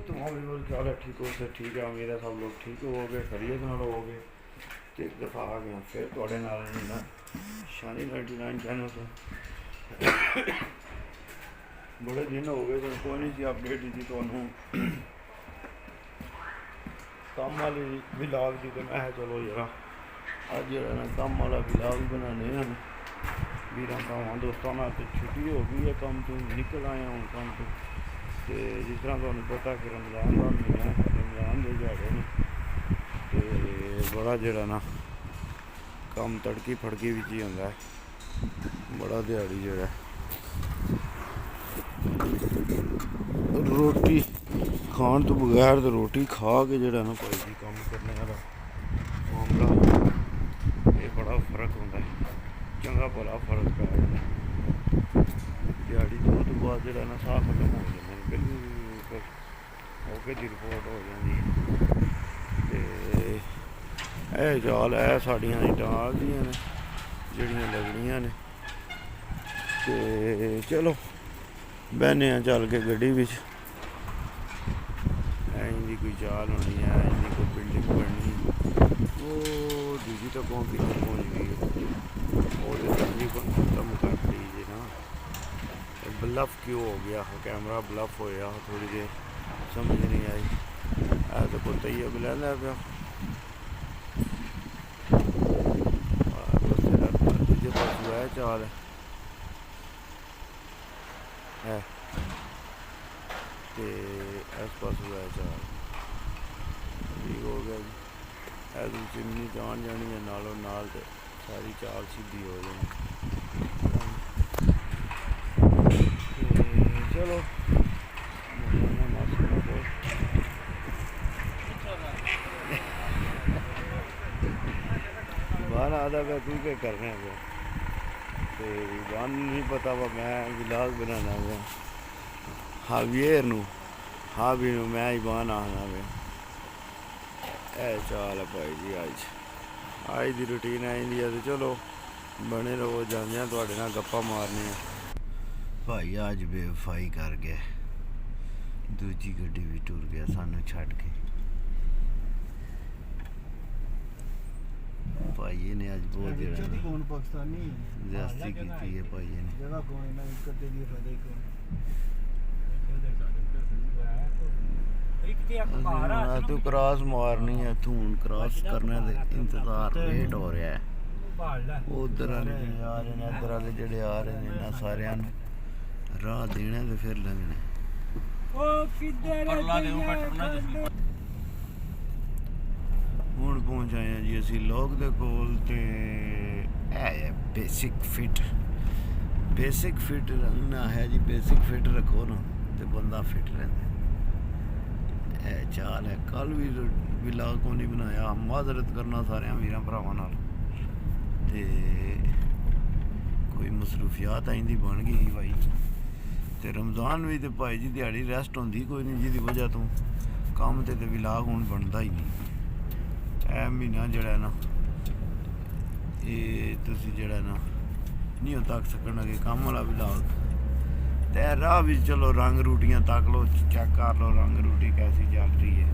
तुम भी क्या ठीक हो से ठीक है। उम्मीद है सब लोग ठीक हो गए, खरीद ना रहोगे। तो एक दफ़ा आ गया फिर थोड़े नाल ना शानी 99 चैनल से बड़े दिन हो गए तो कोई नहीं सी अपडेट दी तुहानू कम वाली विलाग दी। तो मैं चलो यार अज जरा ना कम वाला विलाग बनाने हैं वीर भावों दोस्तों में। तो छुट्टी हो गई है, कम तो निकल आया हूँ कम तो। जिस तरह तुहानू पता कि रमज़ान का महीना रमज़ान के दिहाड़े ने तो बड़ा जरा ना कम तड़की फड़की बिच ही होंदा है। बड़ा दिहाड़ी जो है रोटी खान तो बगैर तो रोटी खा के जरा ना कोई भी कम करने वाला मामला ये बड़ा फर्क होंदा है। चंगा भला फर्क पै जाता दिहाड़ी तो बाद जरा ना साह खत्म हो जाते हैं, बिल्कुल ओके दी रिपोर्ट हो जाती है। ये चाल है साड़ियाँ डाल दियाँ ने जड़ियाँ लगनियाँ ने। तो चलो बहने चल के गड्डी बिच इनकी कोई चाल होनी है, इनकी कोई बिल्डिंग बननी वो दूजी तक पहुँच गई वो तो तकरीबन खत्म कर लीजिए ना। ब्लफ क्यों हो गया कैमरा ब्लफ होया थोड़ी देर समझ नहीं आई। तो कोई तैयब लैंदा पिया दूजे पासों है चाल है तो इस पासों है चाल ठीक हो गया जी। ऐसी चिमनी जान जानी है नालों नाल तो सारी चाल सीधी हो जानी। चलो बाहर आधा पे तू क्या करने पे तो वन नहीं पता वा मैं विलाग बनाना पे हावियर नू हावी नू मैं ईबान आखना पे। चाल है भाई जी अज की रूटीन आई दी है। तो चलो बने रहो जाने थोड़े नाल गप्पा मारने भाई। अज बेवफाई कर गया दूजी गड्डी भी टुर गया सानू छड़ के। भाईए ने अज बहुत ज्यादती की है भाईए ने। तू क्रॉस मारनी है तू क्रॉस करने दे इंतजार लेट हो रहा है। उधर वाले जेड़े आ रहे हैं इधर वाले जेड़े आ रहे हैं इन्होंने सारे राह देने तो फिर लगने हूँ पहुँच आए हैं जी असी लोग दे कोल ते है बेसिक फिट रखना है जी। बेसिक फिट रखो ना तो बंदा फिट रहता है। चाल है कल भी विलाग को नहीं बनाया माजरत करना सारे वीर भरावां नाल ते कोई मसरूफियात आइंदी बन गई ही भाई। तो रमज़ान भी तो भाई जी दिहाड़ी रेस्ट होंदी कोई नहीं जिसकी वजह तो काम तो विलाग हुण बनता ही नहीं। महीना जड़ा ना ये तुसी जड़ा ना नहीं हो तक सकना कि काम वाला विलाग ते राह भी चलो रंग रूटियाँ तक लो चेक कर लो रंग रूटी कैसी चल रही है।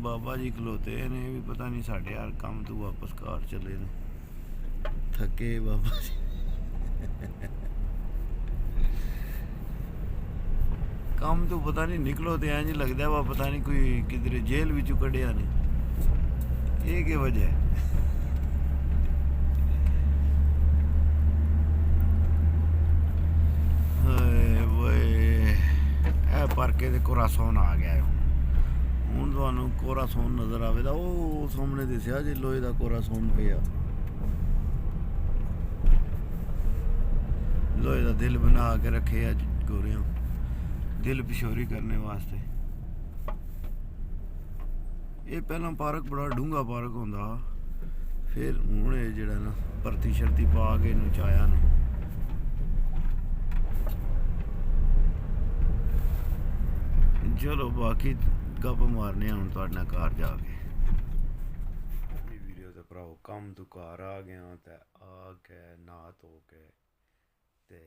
बाबा जी खलोते ने भी पता नहीं साढ़े यार काम तो वापस घर चले ने थके बाबा जी। काम तो पता नहीं निकलो तो इंज लगता वा पता नहीं कोई किधर जेल विचों कढ़िया ने। ये क्या वजह है पार्के दे कोरासोन आ गया हूँ तुहानू कोरासोन नज़र आवेगा वो सामने दिसया जी लोहे का कोरासोन पिया लोहे का दिल बना के रखे अज गोरियां दिल पिछोरी करने वास्ते। ये पहला पार्क बड़ा डूंगा पार्क होंदा फिर हूँ ये जड़ा ना भरती शर्ती पा के इनू चाया ने। चलो बाकी गप मारने हूँ तुहाडे नाल घर जाके वीडियो ते भराओ। ਕੰਮ ਤੋਂ ਘਰ ਆ ਗਿਆ ਤੇ ਆ ਕੇ ਨਹਾ ਧੋ ਕੇ ਤੇ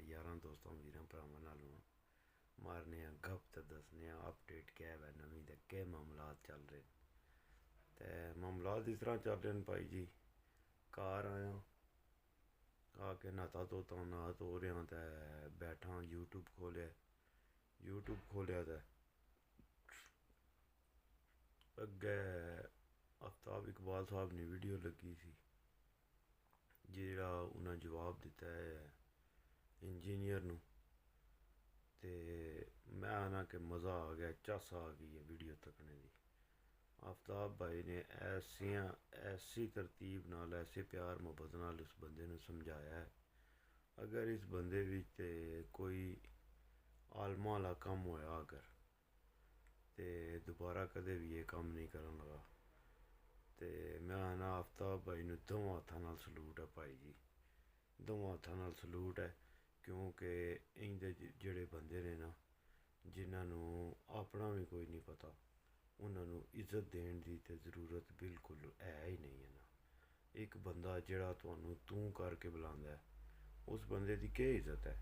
ਯਾਰਾਂ ਦੋਸਤਾਂ ਵੀਰਾਂ ਭਰਾਵਾਂ ਨਾਲ ਮਾਰਨੇ ਆ ਗੱਪ ਤੇ ਦੱਸਨੇ ਆ ਅਪਡੇਟ ਕਿਆ ਹੈ ਨਵੀਂ ਦੇ ਕੀ ਮਾਮਲਾਤ ਚੱਲ ਰਹੇ ਤੇ ਮਾਮਲਾਤ ਇਸ ਤਰ੍ਹਾਂ ਚੱਲ ਰਹੇ ਨੇ ਭਾਈ ਜੀ। ਘਰ ਆਇਆ ਆ ਕੇ ਨਹਾਤਾ ਧੋਤਾ ਨਹਾ ਧੋ ਰਿਹਾ ਤੇ ਬੈਠਾ यूट्यूब ਖੋਲਿਆ ਤੇ ਅੱਗੇ आफ्ताब इकबाल साहब ने वीडियो लगी सी ਜਿਹੜਾ ਉਹਨਾਂ ਜਵਾਬ ਦਿੱਤਾ ਹੈ ਇੰਜੀਨੀਅਰ ਨੂੰ ਤੇ मैं आना कि मज़ा आ गया चस आ गई है वीडियो तकने दी। आफ्ताब भाई ने ऐसी तरतीब नाल ऐसे प्यार मुहब्बत नाल उस बंदे ने समझाया है अगर इस बंदे विच ते कोई आलमा वाला कम होया अगर ते दोबारा कदे भी ये कम नहीं करन लगा। ते मैं आना आफ्ताब भाई नूं दोवां हत्थां नाल सलूट है भाई जी, दोवां हत्थां नाल सलूट है क्योंकि इंदे जेड़े बंदे ने ना जिन्हां नूं अपना भी कोई नहीं पता उन्हां नूं इज्जत देण दी ते ज़रूरत बिल्कुल है ही नहीं है ना। एक बंदा जेड़ा तुहानूं तूं करके बुलांदा है उस बंदे दी केह् इज्जत है?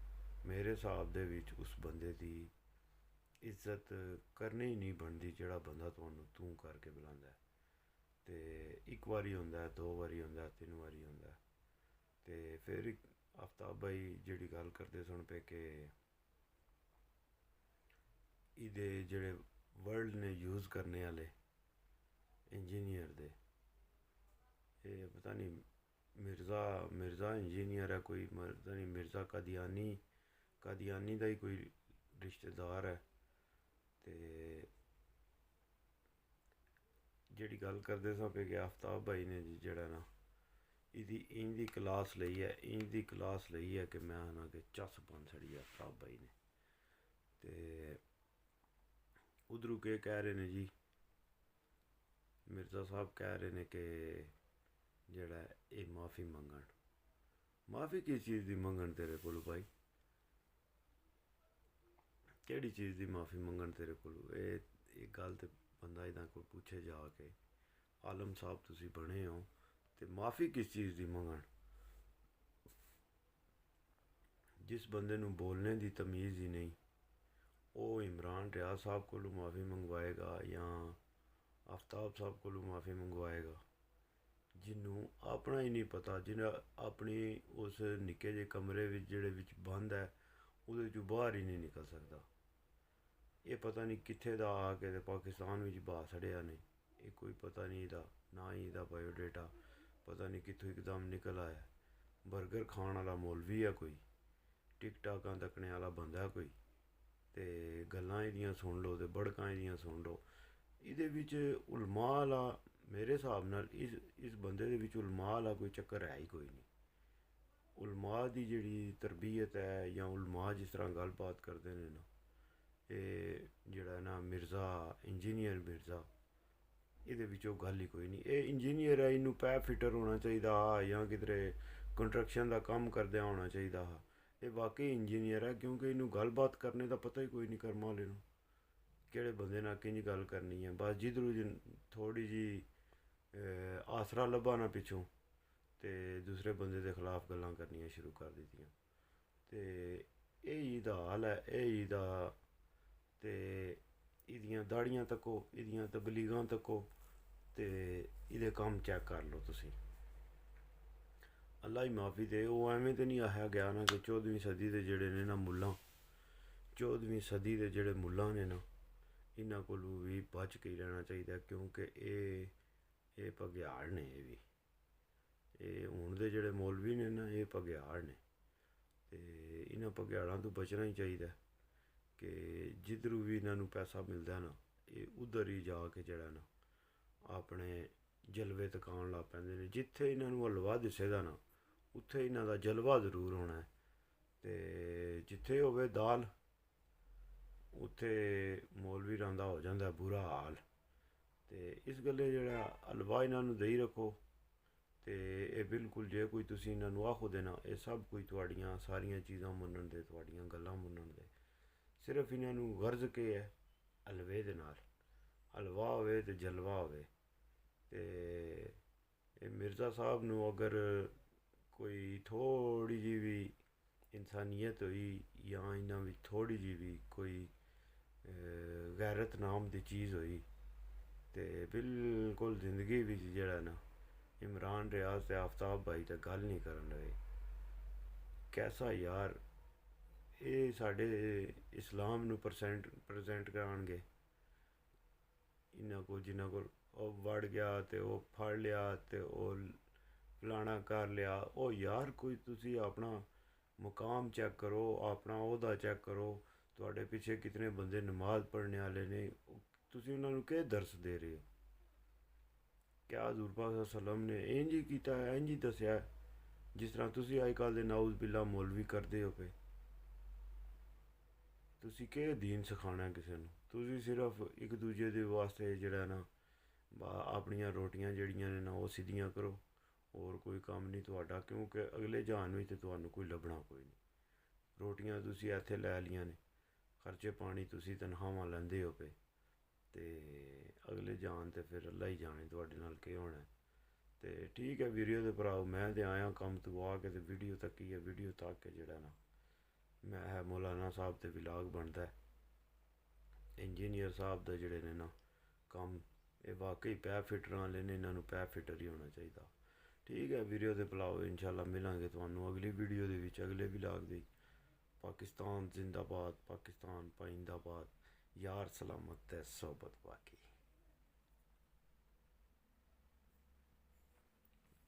मेरे हिसाब दे विच उस बंदे दी इज्जत करनी ही नहीं बनदी जेड़ा बंदा तुहानूं तूं करके बुलांदा है। ते एक बारी होंदा है, दो बारी होंदा है, तीन बारी होंदा है ते फिर आफ्ताब भाई जेह्ड़ी गल करदे सन पे कि इहदे जेह्ड़े वर्ड ने यूज़ करने आह्ले इंजीनियर दे एह् पता नहीं मिर्ज़ा इंजीनियर है कोई पता नहीं मिर्ज़ा कादियानी दा ही कोई रिश्तेदार है ते जेह्ड़ी गल करदे सन पे कि आफ्ताब भाई ने जेह्ड़ा ना इंदी क्लास लेई है कि मैं आना कि चस बन छड़ी है आफ्ताब भाई ने। ते उद्धरों केह् कह रहे ने जी मिर्ज़ा साहब कह रहे ने कि जेह्ड़ा एह् माफ़ी मंगन। माफ़ी किस चीज़ दी मंगन तेरे कोलू भाई? केह्ड़ी चीज़ दी माफ़ी मंगन तेरे कोलू? एह् गल ते बंदा इदा कोई पुच्छे जा के आलम साहब तुसी बने हो ते माफ़ी किस चीज़ दी मंगन? जिस बंदे नूं बोलने दी तमीज़ ही नहीं वो इमरान रियाज साहब कोलू माफ़ी मंगवाएगा या आफ्ताब साहब कोलू माफ़ी मंगवाएगा? जिन्हों अपना ही नहीं पता जिन्हें अपनी उस निक्के जे कमरे विच जेह्ड़े विच बंद है उहदे चों बाहर ही नहीं निकल सकदा। ये पता नहीं कित्थे दा आके ते पाकिस्तान विच बहा छड़ेआ ने ये कोई पता नहीं इहदा ना ही इहदा बायोडेटा पता नहीं कित्थों इकदम निकल आया। बर्गर खान वाला मौलवी है कोई, टिकटाकां तकने वाला बंदा है कोई ते गल्लां इहदियां सुन लो ते बड़कां इहदियां सुन लो। इहदे विच उलमा आह्ला मेरे हिसाब नाल इस बंदे दे विच उलमा आह्ला कोई चक्कर है ही कोई नहीं। उलमा दी जेह्ड़ी तरबियत है या उलमा जिस तरह गल्लबात करदे ने ना एह् जेह्ड़ा ना मिर्ज़ा इंजीनियर मिर्ज़ा एह्दे बिच ओह् गल्ल ही कोई नहीं। एह् इंजीनियर है इनू पैप फिटर होना चाहिदा हा जां किधरे कंस्ट्रक्शन दा कम्म करदे होना चाहिदा हा। एह् वाकई इंजीनियर है क्योंकि इनू गल्लबात करने दा पता ही कोई नहीं कर्म आह्ले नूं केह्ड़े बंदे नाल किंज गल्ल करनी है। बस जिद्धरों थोड़ी जी आसरा लब्भा ना पिच्छों ते दूसरे बंदे दे खिलाफ गल्लां करनियां शुरू कर दित्तियां ते एह् दा हाल है। एह् दा ते इहदियां दाड़ियां तक्को इहदियां तबलीगां तक्को ते इहदे कम्म चैक कर लो तुसी। अल्लाह ही माफ़ी दे ओह् एवें ते नहीं आखेआ गया ना कि 14वीं सदी दे जेह्ड़े ने ना मुल्लां 14वीं सदी दे जेह्ड़े मुल्लां ने ना इन्हां कोलू भी बच के रहना चाहिदा क्योंकि एह् भगेआड़ ने एह् भी एह् हून दे जेह्ड़े मौलवी ने ना एह् भगेआड़ ने ते इन्हां भगेआड़ां तो बचना ही चाहिदा कि जिद्धरों भी इन्हां नूं पैसा मिलदा ना एह् उद्धर ही जा के जेह्ड़ा ना अपने जलवे तकान लग पैंदे ने। जित्थे इन्हां नूं हलवा दिस्से दा ना उत्थे इन्हां दा जलवा जरूर होना है ते जित्थे होवे दाल उत्थे मौलवी रांदा हो जांदा बुरा हाल। ते इस गल्ले जेह्ड़ा हलवा इन्हां नूं देई रक्खो ते एह् बिल्कुल जे कोई तुसी इन्हां नूं आखो दे ना एह् सब कोई तुहाड़ियां सारियां चीज़ां मनन दे तुहाड़ियां गल्लां मनन दे सिर्फ इन्हां नूं गर्ज केह् है हलवे दे नाल हलवा होवे ते जलवा होवे ते ਇਹ ਮਿਰਜ਼ਾ ਸਾਹਿਬ ਨੂੰ ਅਗਰ ਕੋਈ ਥੋੜ੍ਹੀ ਜਿਹੀ ਵੀ ਇਨਸਾਨੀਅਤ ਹੋਈ ਜਾਂ ਇਹਨਾਂ ਵਿੱਚ ਥੋੜ੍ਹੀ ਜਿਹੀ ਵੀ ਕੋਈ ਗੈਰਤ ਨਾਮ ਦੀ ਚੀਜ਼ ਹੋਈ ਤੇ ਬਿਲਕੁਲ ਜ਼ਿੰਦਗੀ ਵਿੱਚ ਜਿਹੜਾ ਨਾ ਇਮਰਾਨ ਰਿਆਜ਼ ਤੇ ਆਫਤਾਬ ਭਾਈ ਤਾਂ ਗੱਲ ਨਹੀਂ ਕਰਨ ਰਹੇ। ਕੈਸਾ ਯਾਰ, ਇਹ ਸਾਡੇ ਇਸਲਾਮ ਨੂੰ ਪ੍ਰੈਜ਼ੈਂਟ ਕਰਾਉਣਗੇ। ਇਹਨਾਂ ਕੋਲ ਜਿਨ੍ਹਾਂ ਕੋਲ ਉਹ ਵੜ ਗਿਆ ਤੇ ਉਹ ਫੜ ਲਿਆ ਤੇ ਉਹ ਫਲਾਣਾ ਕਰ ਲਿਆ। ਉਹ ਯਾਰ ਕੋਈ ਤੁਸੀਂ ਆਪਣਾ ਮੁਕਾਮ ਚੈੱਕ ਕਰੋ, ਆਪਣਾ ਅਹੁਦਾ ਚੈੱਕ ਕਰੋ। ਤੁਹਾਡੇ ਪਿੱਛੇ ਕਿਤਨੇ ਬੰਦੇ ਨਮਾਜ਼ ਪੜ੍ਹਨੇ ਵਾਲੇ ਨੇ, ਤੁਸੀਂ ਉਹਨਾਂ ਨੂੰ ਕਿਹ ਦਰਸ ਦੇ ਰਹੇ ਹੋ? ਕਿਆ ਹਜ਼ੂਰ ਪਾਕ ਸੱਲਮ ਨੇ ਇੰਝ ਹੀ ਕੀਤਾ ਹੈ, ਇੰਝ ਹੀ ਦੱਸਿਆ ਜਿਸ ਤਰ੍ਹਾਂ ਤੁਸੀਂ ਅੱਜ ਕੱਲ੍ਹ ਦੇ ਨਾਊਜ਼ ਬਿੱਲਾ ਮੌਲਵੀ ਕਰਦੇ ਹੋ ਪਏ। ਤੁਸੀਂ ਕਿ ਦੀਨ ਸਿਖਾਉਣਾ ਕਿਸੇ ਨੂੰ? ਤੁਸੀਂ ਸਿਰਫ ਇੱਕ ਦੂਜੇ ਦੇ ਵਾਸਤੇ ਜਿਹੜਾ ਨਾ ਆਪਣੀਆਂ ਰੋਟੀਆਂ ਜਿਹੜੀਆਂ ਨੇ ਨਾ ਉਹ ਸਿੱਧੀਆਂ ਕਰੋ, ਹੋਰ ਕੋਈ ਕੰਮ ਨਹੀਂ ਤੁਹਾਡਾ, ਕਿਉਂਕਿ ਅਗਲੇ ਜਹਾਨ ਵਿੱਚ ਤਾਂ ਤੁਹਾਨੂੰ ਕੋਈ ਲੱਭਣਾ ਕੋਈ ਨਹੀਂ। ਰੋਟੀਆਂ ਤੁਸੀਂ ਇੱਥੇ ਲੈ ਲਈਆਂ ਨੇ, ਖਰਚੇ ਪਾਣੀ ਤੁਸੀਂ ਤਨਖਾਹਾਂ ਲੈਂਦੇ ਹੋ ਪਏ, ਅਤੇ ਅਗਲੇ ਜਾਣ ਤੇ ਫਿਰ ਅੱਲਾ ਹੀ ਜਾਣੇ ਤੁਹਾਡੇ ਨਾਲ ਕੀ ਹੋਣਾ। ਅਤੇ ਠੀਕ ਹੈ ਵੀਡੀਓ ਦੇ ਭਰਾਓ, ਮੈਂ ਤਾਂ ਆਇਆ ਕੰਮ ਤੋਂ ਆ ਕੇ ਤੇ ਵੀਡੀਓ ਤੱਕੀ ਹੈ। ਵੀਡੀਓ ਤੱਕ ਕੇ ਜਿਹੜਾ ਨਾ ਮੈਂ ਹੈ ਮੌਲਾਨਾ ਸਾਹਿਬ ਤੇ ਵਲਾਗ ਬਣਦਾ, ਇੰਜੀਨੀਅਰ ਸਾਹਿਬ ਦਾ ਜਿਹੜੇ ਨੇ ਨਾ ਕੰਮ, ਇਹ ਵਾਕਈ ਪੈ ਫਿਟਰਾਂ ਵਾਲੇ ਨੇ, ਇਹਨਾਂ ਨੂੰ ਪੈ ਫਿਟਰ ਹੀ ਹੋਣਾ ਚਾਹੀਦਾ। ਠੀਕ ਹੈ ਵੀਡੀਓ ਦੇ ਭਰਾਓ, ਇਨਸ਼ਾਅੱਲਾ ਮਿਲਾਂਗੇ ਤੁਹਾਨੂੰ ਅਗਲੀ ਵੀਡੀਓ ਦੇ ਵਿੱਚ, ਅਗਲੇ ਵਲਾਗ ਦੀ। ਪਾਕਿਸਤਾਨ ਜ਼ਿੰਦਾਬਾਦ, ਪਾਕਿਸਤਾਨ ਪਾਇੰਦਾਬਾਦ, यार सलामत है सोबत बाकी।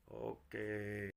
ओके।